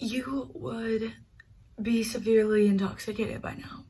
you would be severely intoxicated by now.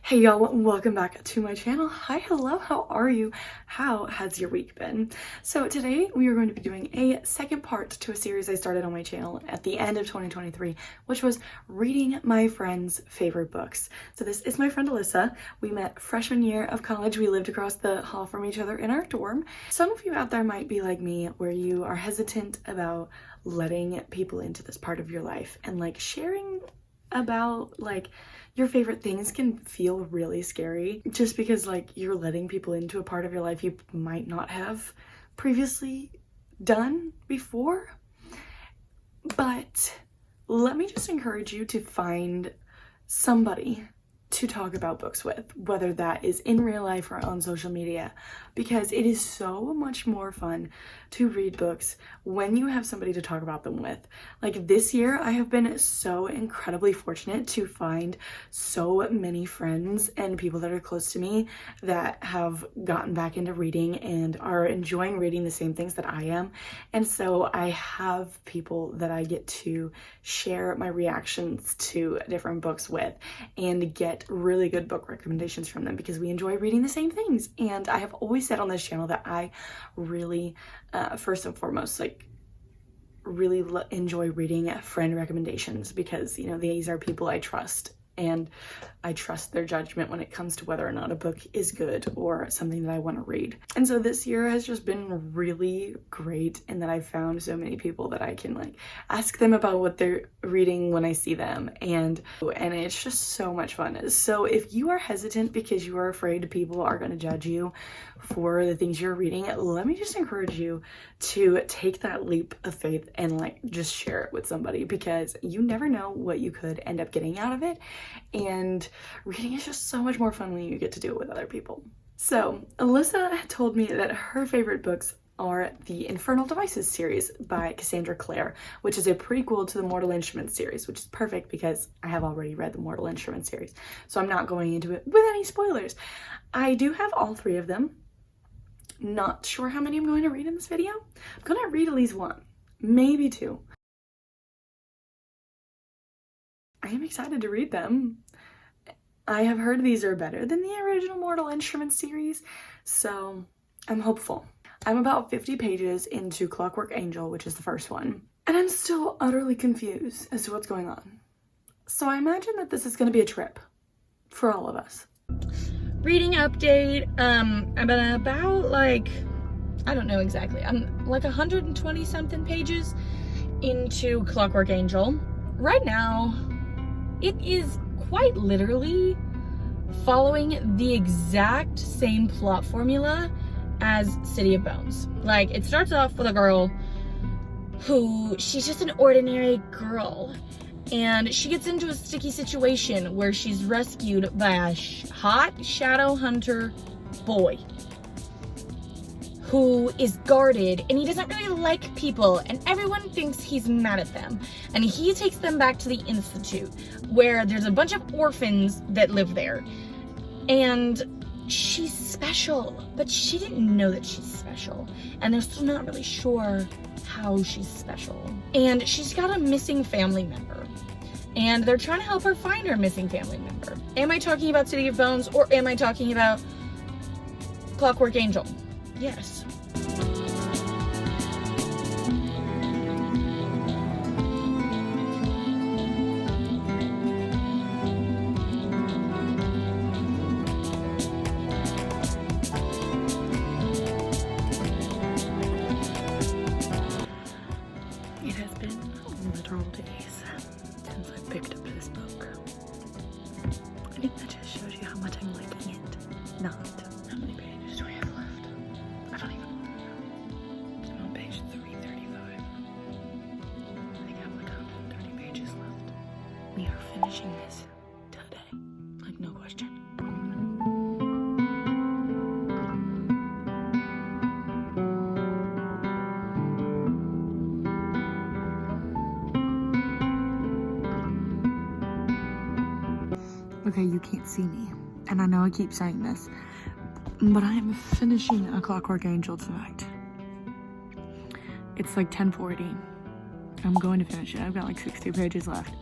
Hey y'all, welcome back to my channel. Hi, hello, how are you? How has your week been? So today we are going to be doing a second part to a series I started on my channel at the end of 2023, which was reading my friends' favorite books. So this is my friend Alyssa. We met freshman year of college. We lived across the hall from each other in our dorm. Some of you out there might be like me, where you are hesitant about letting people into this part of your life, and like sharing about like your favorite things can feel really scary, just because like you're letting people into a part of your life you might not have previously done before. But let me just encourage you to find somebody to talk about books with, whether that is in real life or on social media, because it is so much more fun to read books when you have somebody to talk about them with. Like this year, I have been so incredibly fortunate to find so many friends and people that are close to me that have gotten back into reading and are enjoying reading the same things that I am. And so I have people that I get to share my reactions to different books with and get really good book recommendations from them, because we enjoy reading the same things. And I have always said on this channel that I really, first and foremost, like really enjoy reading friend recommendations, because you know, these are people I trust, and I trust their judgment when it comes to whether or not a book is good or something that I want to read. And so this year has just been really great in that I've found so many people that I can like ask them about what they're reading when I see them, and it's just so much fun. So if you are hesitant because you are afraid people are going to judge you for the things you're reading, let me just encourage you to take that leap of faith and like just share it with somebody, because you never know what you could end up getting out of it. And reading is just so much more fun when you get to do it with other people. So Alyssa told me that her favorite books are the Infernal Devices series by Cassandra Clare, which is a prequel to the Mortal Instruments series, which is perfect because I have already read the Mortal Instruments series, so I'm not going into it with any spoilers. I do have all three of them. Not sure how many I'm going to read in this video. I'm going to read at least one, maybe two. I am excited to read them. I have heard these are better than the original Mortal Instruments series, so I'm hopeful. I'm about 50 pages into Clockwork Angel, which is the first one, and I'm still utterly confused as to what's going on. So I imagine that this is going to be a trip for all of us. Reading update, I'm about like, I don't know exactly, I'm like 120 something pages into Clockwork Angel. Right now, it is quite literally following the exact same plot formula as City of Bones. Like, it starts off with a girl who, she's just an ordinary girl, and she gets into a sticky situation where she's rescued by a hot shadow hunter boy who is guarded, and he doesn't really like people, and everyone thinks he's mad at them. And he takes them back to the Institute, where there's a bunch of orphans that live there. And she's special, but she didn't know that she's special. And they're still not really sure how she's special. And she's got a missing family member, and they're trying to help her find her missing family member. Am I talking about City of Bones, or am I talking about Clockwork Angel? Yes. It has been literal days since I picked up this book. I think that just shows you how much I'm liking it. Not. How many pages do we have left? I don't even know. I'm on page 335. I think I have like 130 pages left. We are finishing this today. Like, no question. Okay, you can't see me and I know I keep saying this, but I am finishing A Clockwork Angel tonight. It's like 10:40. I'm going to finish it. I've got like 60 pages left.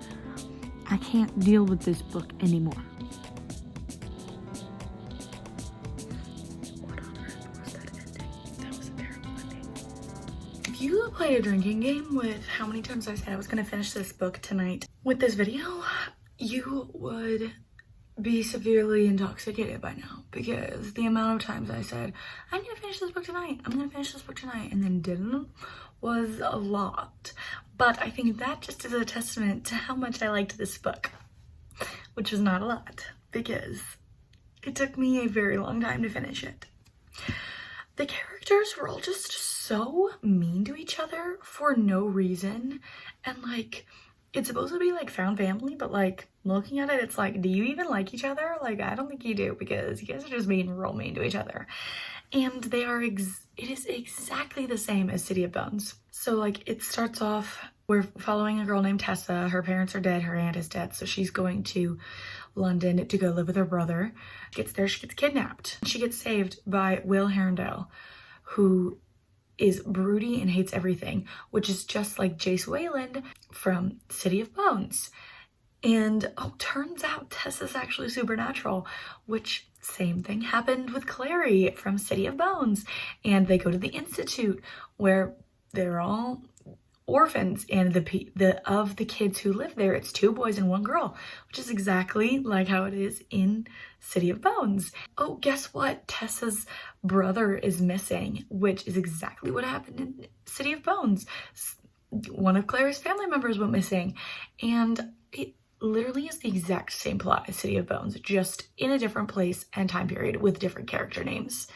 I can't deal with this book anymore. What on earth was that ending? That was a terrible ending. If you play a drinking game with how many times I said I was going to finish this book tonight with this video, you would be severely intoxicated by now, because the amount of times I said, I'm going to finish this book tonight, I'm going to finish this book tonight, and then didn't, was a lot. But I think that just is a testament to how much I liked this book, which was not a lot, because it took me a very long time to finish it. The characters were all just so mean to each other for no reason, and like, it's supposed to be like found family, but like looking at it, it's like, do you even like each other? Like, I don't think you do, because you guys are just being real mean to each other. And they are, it is exactly the same as City of Bones. So like, it starts off, we're following a girl named Tessa. Her parents are dead, her aunt is dead, so she's going to London to go live with her brother. Gets there, she gets kidnapped. She gets saved by Will Herondale, who is broody and hates everything, which is just like Jace Wayland from City of Bones. And oh, turns out Tessa's actually supernatural, which same thing happened with Clary from City of Bones. And they go to the Institute where they're all orphans, and of the kids who live there, it's 2 boys and 1 girl, which is exactly like how it is in City of Bones. Oh, guess what? Tessa's brother is missing, which is exactly what happened in City of Bones. One of Claire's family members went missing, and it literally is the exact same plot as City of Bones, just in a different place and time period with different character names.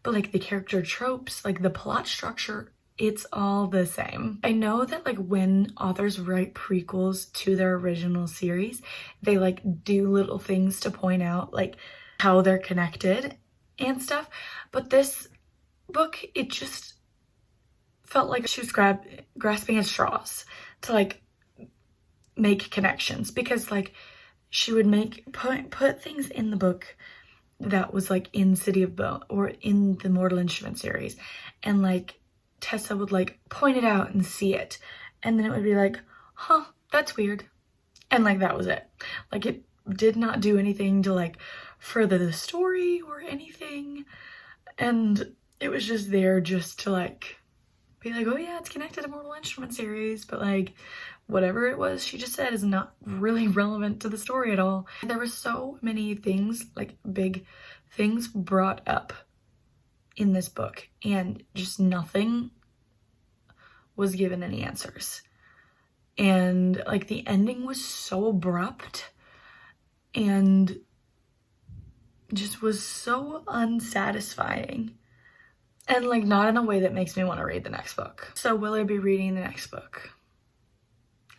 But like the character tropes, like the plot structure, it's all the same. I know that like when authors write prequels to their original series, they like do little things to point out like how they're connected and stuff. But this book, it just felt like she was grasping at straws to like make connections, because like she would put things in the book that was like in City of Bones or in the Mortal Instruments series, and like Tessa would like point it out and see it, and then it would be like, huh, that's weird, and like that was it. Like it did not do anything to like further the story or anything, and it was just there just to like be like, oh yeah, it's connected to Mortal Instruments series, but like whatever it was she just said is not really relevant to the story at all. There were so many things, like big things brought up in this book, and just nothing was given any answers. And like the ending was so abrupt and just was so unsatisfying, and like not in a way that makes me want to read the next book. So will I be reading the next book?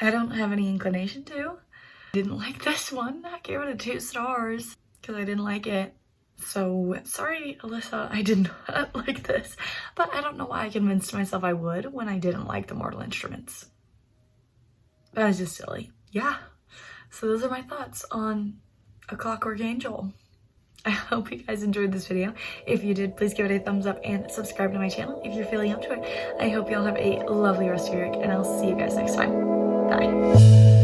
I don't have any inclination to. I didn't like this one. I gave it 2 stars because I didn't like it. So sorry, Alyssa, I did not like this, but I don't know why I convinced myself I would when I didn't like the Mortal Instruments. That was just silly. Yeah, so those are my thoughts on A Clockwork Angel. I hope you guys enjoyed this video. If you did, please give it a thumbs up and subscribe to my channel if you're feeling up to it. I hope y'all have a lovely rest of your week, and I'll see you guys next time. Bye.